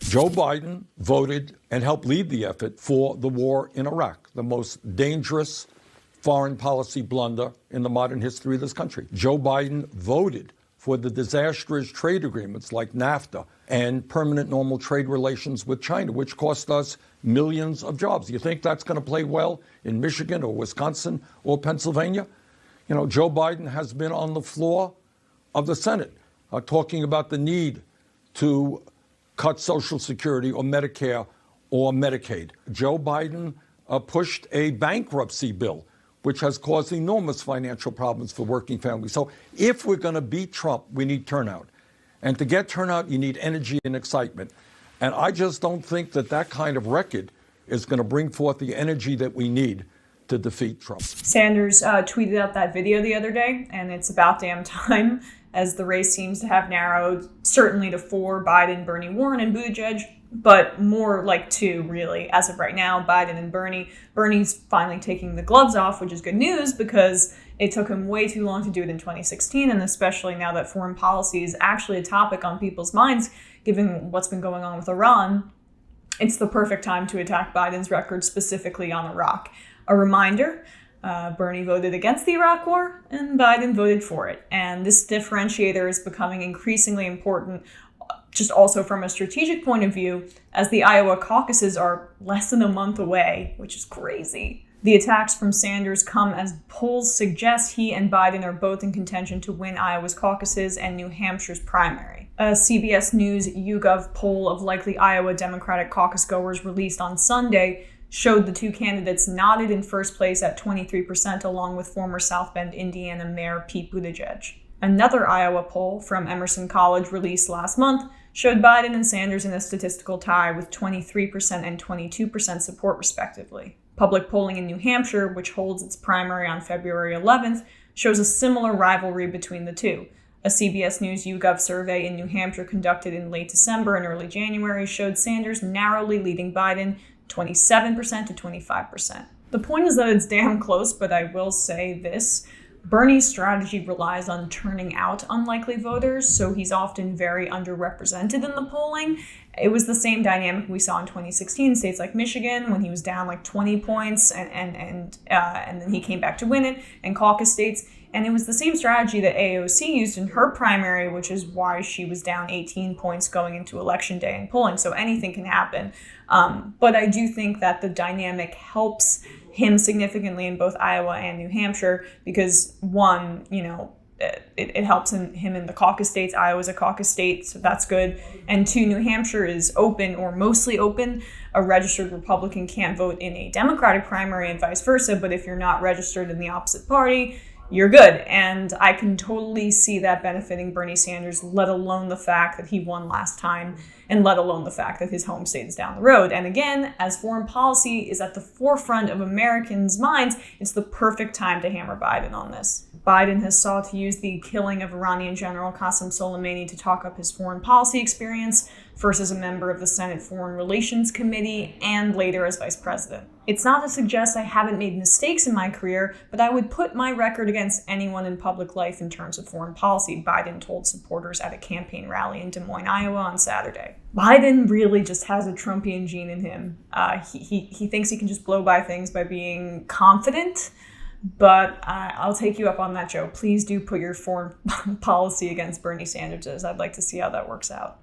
Joe Biden voted and helped lead the effort for the war in Iraq, the most dangerous foreign policy blunder in the modern history of this country. Joe Biden voted for the disastrous trade agreements like NAFTA and permanent normal trade relations with China, which cost us millions of jobs. You think that's going to play well in Michigan or Wisconsin or Pennsylvania? You know, Joe Biden has been on the floor of the Senate talking about the need to cut Social Security or Medicare or Medicaid. Joe Biden pushed a bankruptcy bill, which has caused enormous financial problems for working families. So if we're going to beat Trump, we need turnout. And to get turnout, you need energy and excitement. And I just don't think that that kind of record is going to bring forth the energy that we need to defeat Trump. Sanders tweeted out that video the other day, and it's about damn time, as the race seems to have narrowed certainly to 4, Biden, Bernie, Warren, and Buttigieg, but more like 2, really, as of right now, Biden and Bernie. Bernie's finally taking the gloves off, which is good news because it took him way too long to do it in 2016, and especially now that foreign policy is actually a topic on people's minds, given what's been going on with Iran, it's the perfect time to attack Biden's record specifically on Iraq. A reminder, Bernie voted against the Iraq War and Biden voted for it. And this differentiator is becoming increasingly important, just also from a strategic point of view, as the Iowa caucuses are less than a month away, which is crazy. The attacks from Sanders come as polls suggest he and Biden are both in contention to win Iowa's caucuses and New Hampshire's primary. A CBS News YouGov poll of likely Iowa Democratic caucus goers released on Sunday showed the 2 candidates knotted in first place at 23%, along with former South Bend, Indiana Mayor Pete Buttigieg. Another Iowa poll from Emerson College released last month showed Biden and Sanders in a statistical tie with 23% and 22% support, respectively. Public polling in New Hampshire, which holds its primary on February 11th, shows a similar rivalry between the two. A CBS News YouGov survey in New Hampshire conducted in late December and early January showed Sanders narrowly leading Biden 27% to 25%. The point is that it's damn close, but I will say this. Bernie's strategy relies on turning out unlikely voters, so he's often very underrepresented in the polling. It was the same dynamic we saw in 2016 in states like Michigan when he was down like 20 points and then he came back to win it, and caucus states. And it was the same strategy that AOC used in her primary, which is why she was down 18 points going into election day in polling. So anything can happen. But I do think that the dynamic helps him significantly in both Iowa and New Hampshire because, one, you know, it helps him in the caucus states. Iowa's a caucus state, so that's good. And 2, New Hampshire is open or mostly open. A registered Republican can't vote in a Democratic primary and vice versa, but if you're not registered in the opposite party, you're good. And I can totally see that benefiting Bernie Sanders, let alone the fact that he won last time, and let alone the fact that his home state is down the road. And again, as foreign policy is at the forefront of Americans' minds, it's the perfect time to hammer Biden on this. Biden has sought to use the killing of Iranian General Qasem Soleimani to talk up his foreign policy experience, first as a member of the Senate Foreign Relations Committee and later as vice president. It's not to suggest I haven't made mistakes in my career, but I would put my record against anyone in public life in terms of foreign policy, Biden told supporters at a campaign rally in Des Moines, Iowa on Saturday. Biden really just has a Trumpian gene in him. He thinks he can just blow by things by being confident, but I'll take you up on that, Joe. Please do put your foreign policy against Bernie Sanders. I'd like to see how that works out.